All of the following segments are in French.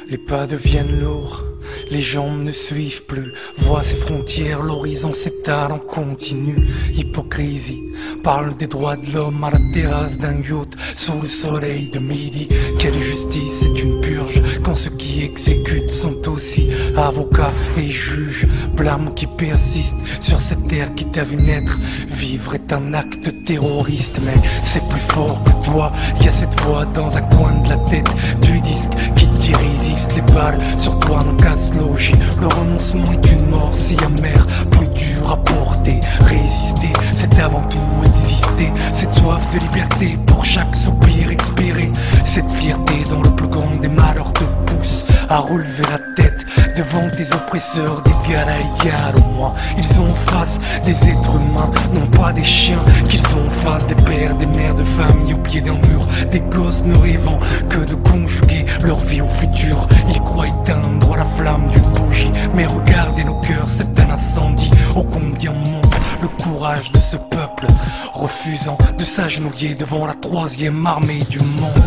Les pas deviennent lourds, les jambes ne suivent plus. Vois ces frontières, l'horizon s'étale en continu. Hypocrisie, parle des droits de l'homme à la terrasse d'un yacht sous le soleil de midi. Quelle justice, c'est une purge quand ceux qui exécutent sont aussi avocats et juges. Blâme qui persiste sur cette terre qui t'a vu naître. Vivre est un acte terroriste, mais c'est plus fort que toi. Y a cette voix dans un coin de la tête du disque qui t'y résiste. Les balles sur toi n'ont qu'à se loger. Le renoncement est une mort si amère, plus dure à porter. Résister, c'est avant tout exister. Cette soif de liberté pour chaque soupir expiré. Cette fierté dans le plus grand des malheurs te pousse à relever la tête devant tes oppresseurs d'égal à égal. Au moins ils ont en face des êtres humains, non pas des chiens. Qu'ils ont en face des pères, des mères de famille au pied d'un mur. Des gosses ne rêvant que de conjuguer leur vie au futur. Ils croient éteindre la flamme d'une bougie, mais regardez nos cœurs, c'est un incendie. Ô combien monte le courage de ce peuple, refusant de s'agenouiller devant la troisième armée du monde.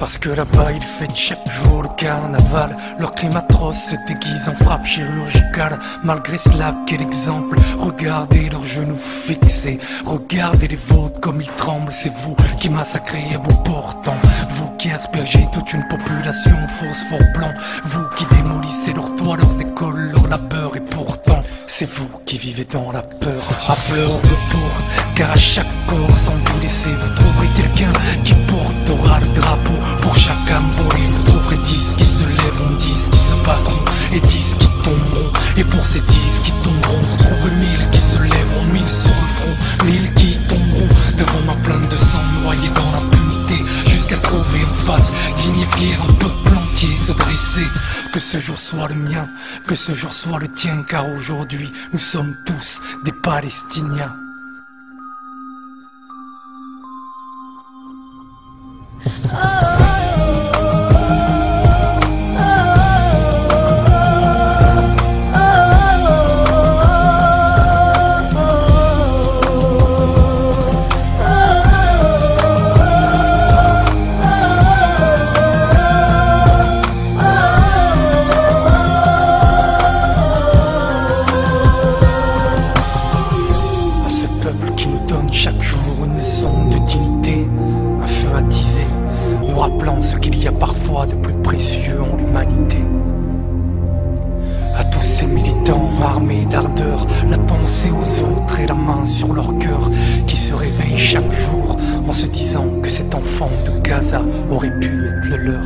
Parce que là-bas ils fêtent chaque jour le carnaval. Leur crime atroce se déguise en frappe chirurgicale. Malgré cela, quel exemple. Regardez leurs genoux fixés, regardez les vôtres comme ils tremblent. C'est vous qui massacrez à bout portant, vous qui aspergez toute une population phosphore blanc, vous qui démolissez leurs toits, leurs écoles, leur labeur. Et pourtant c'est vous qui vivez dans la peur, à fleur de peau. Car à chaque corps sans vous laisser, vous trouverez quelqu'un qui portera le drapeau. Pour chaque âme volée, vous trouverez 10 qui se lèveront, 10 qui se battront et 10 qui tomberont. Et pour ces 10 qui tomberont, vous trouverez 1000 qui se lèveront, 1000 sur le front, 1000 qui tomberont devant ma plainte de sang, noyés dans l'impunité, jusqu'à trouver en face, dignifier un peuple entier, se dresser. Que ce jour soit le mien, que ce jour soit le tien, car aujourd'hui nous sommes tous des Palestiniens. fois de plus précieux en l'humanité. À tous ces militants armés d'ardeur, la pensée aux autres et la main sur leur cœur, qui se réveillent chaque jour en se disant que cet enfant de Gaza aurait pu être le leur.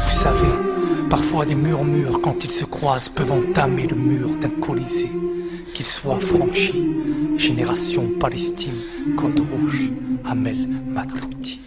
Vous savez, parfois des murmures quand ils se croisent peuvent entamer le mur d'un colisée, qu'il soit franchi. Génération Palestine, Code Rouge, Amel Matlouti.